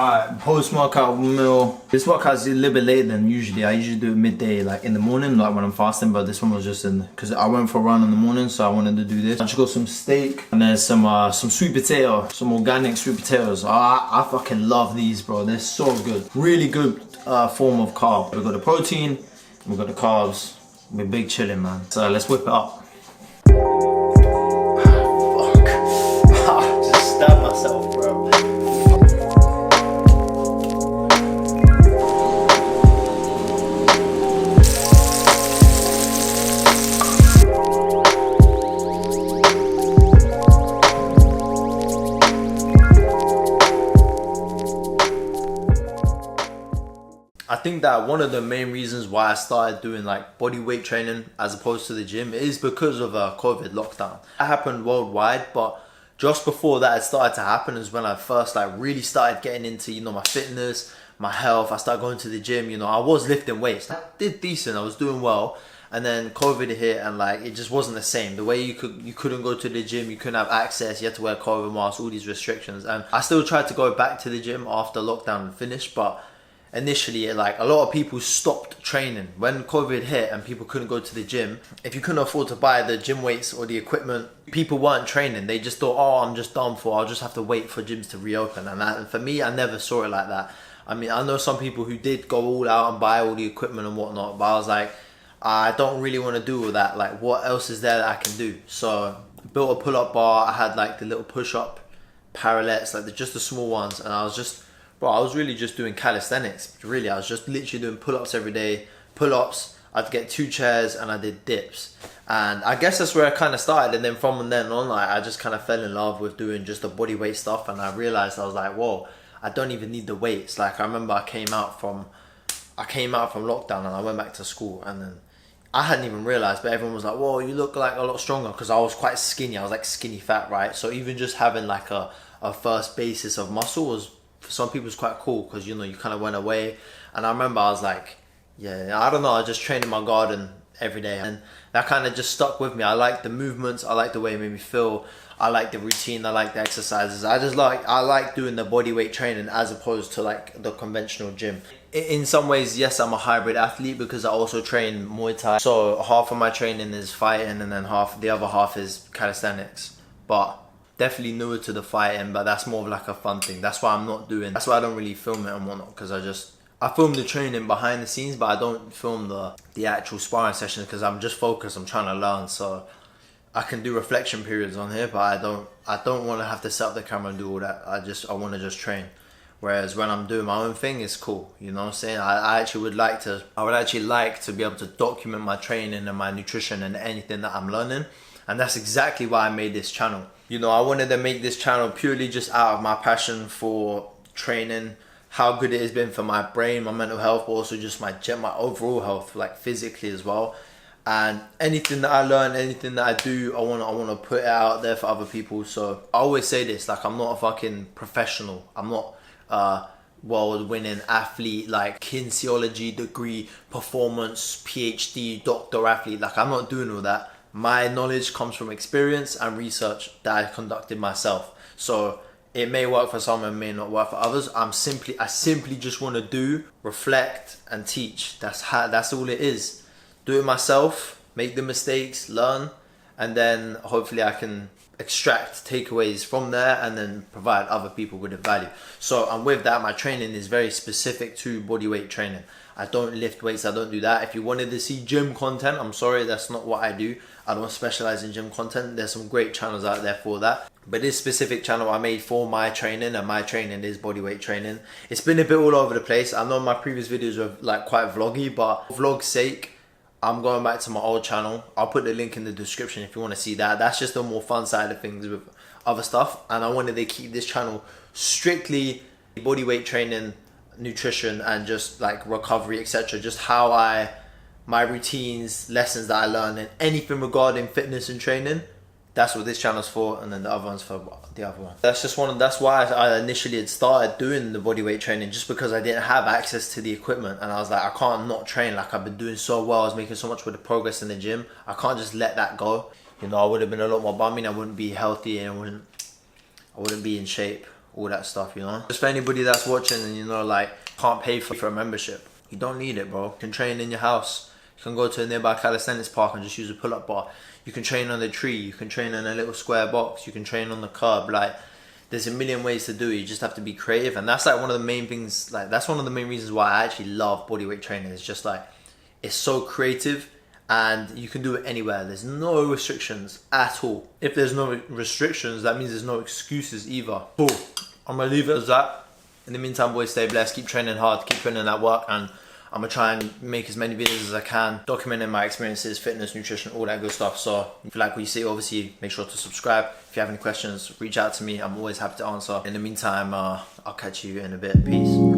Alright, post-workout meal. This workout's a little bit later than usually. I usually do it midday, like in the morning, like when I'm fasting, but this one was just in, because I went for a run in the morning, so I wanted to do this. I just got some steak, and then some sweet potato, some organic sweet potatoes. I fucking love these, bro. They're so good. Really good form of carb. We've got the protein, we've got the carbs. We're big chilling, man. So let's whip it up. Fuck. Just stabbed myself, bro. I think that one of the main reasons why I started doing like body weight training as opposed to the gym is because of COVID lockdown. That happened worldwide, but just before that it started to happen is when I first like really started getting into, you know, my fitness, my health. I started going to the gym, you know, I was lifting weights. I did decent, I was doing well. And then COVID hit and like it just wasn't the same. The way you couldn't go to the gym, you couldn't have access, you had to wear COVID masks, all these restrictions. And I still tried to go back to the gym after lockdown finished, but initially, like a lot of people stopped training when COVID hit and people couldn't go to the gym. If you couldn't afford to buy the gym weights or the equipment, people weren't training. They just thought, oh, I'm just done for, I'll just have to wait for gyms to reopen. And for me, I never saw it like that. I mean, I know some people who did go all out and buy all the equipment and whatnot, but I was like, I don't really want to do all that. Like, what else is there that I can do? So built a pull-up bar. I had like the little push-up parallettes, like just the small ones, and I was really just doing calisthenics. Really, I was just literally doing pull-ups every day. Pull-ups, I'd get 2 chairs and I did dips. And I guess that's where I kind of started. And then from then on, like, I just kind of fell in love with doing just the body weight stuff. And I realized, I was like, whoa, I don't even need the weights. Like, I remember I came out from lockdown and I went back to school. And then I hadn't even realized, but everyone was like, whoa, you look like a lot stronger. Because I was quite skinny. I was like skinny fat, right? So even just having like a first basis of muscle was, for some people, it's quite cool because, you know, you kind of went away. And I remember I was like, yeah, I don't know, I just trained in my garden every day, and that kind of just stuck with me. I like the movements, I like the way it made me feel, I like the routine, I like the exercises. I like doing the body weight training as opposed to like the conventional gym. In some ways, yes, I'm a hybrid athlete because I also train Muay Thai. So half of my training is fighting and then the other half is calisthenics. But definitely newer to the fighting, but that's more of like a fun thing. That's why that's why I don't really film it and whatnot, because I film the training behind the scenes, but I don't film the actual sparring sessions because I'm just focused, I'm trying to learn. So I can do reflection periods on here, but I don't want to have to set up the camera and do all that. I want to just train. Whereas when I'm doing my own thing, it's cool, you know what I'm saying? I would actually like to be able to document my training and my nutrition and anything that I'm learning. And that's exactly why I made this channel. You know, I wanted to make this channel purely just out of my passion for training, how good it has been for my brain, my mental health, but also just my overall health, like physically as well. And anything that I learn, anything that I do, I want to put it out there for other people. So I always say this, like, I'm not a fucking professional. I'm not world-winning athlete, like kinesiology degree, performance, PhD, doctor athlete. Like, I'm not doing all that. My knowledge comes from experience and research that I conducted myself. So it may work for some and may not work for others. I simply just want to do, reflect and teach. That's all it is. Do it myself, make the mistakes, learn, and then hopefully I can extract takeaways from there and then provide other people with the value. So, and with that, my training is very specific to bodyweight training. I don't lift weights, I don't do that. If you wanted to see gym content, I'm sorry, that's not what I do. I don't specialize in gym content. There's some great channels out there for that. But this specific channel I made for my training, and my training is bodyweight training. It's been a bit all over the place. I know my previous videos were like quite vloggy, but for vlog's sake, I'm going back to my old channel. I'll put the link in the description if you want to see that. That's just the more fun side of things with other stuff. And I wanted to keep this channel strictly bodyweight training, nutrition, and just like recovery, etc. Just how my routines, lessons that I learned, and anything regarding fitness and training. That's what this channel's for, and then the other one's for the other one. That's why I initially had started doing the bodyweight training, just because I didn't have access to the equipment, and I was like, I can't not train. Like, I've been doing so well, I was making so much with the progress in the gym. I can't just let that go. You know, I would have been a lot more bumming. I wouldn't be healthy, and I wouldn't be in shape. all that stuff, you know. Just for anybody that's watching and, you know, like, can't pay for a membership, you don't need it, bro. You can train in your house. You can go to a nearby calisthenics park and just use a pull-up bar. You can train on the tree. You can train in a little square box. You can train on the curb. Like, there's a million ways to do it. You just have to be creative. And that's like one of the main things, like, that's one of the main reasons why I actually love bodyweight training. It's just like, it's so creative and you can do it anywhere. There's no restrictions at all. If there's no restrictions, that means there's no excuses either. Cool. I'm gonna leave it as that. In the meantime, boys, stay blessed. Keep training hard. Keep putting in that work. And I'm gonna try and make as many videos as I can, documenting my experiences, fitness, nutrition, all that good stuff. So if you like what you see, obviously make sure to subscribe. If you have any questions, reach out to me. I'm always happy to answer. In the meantime, I'll catch you in a bit. Peace.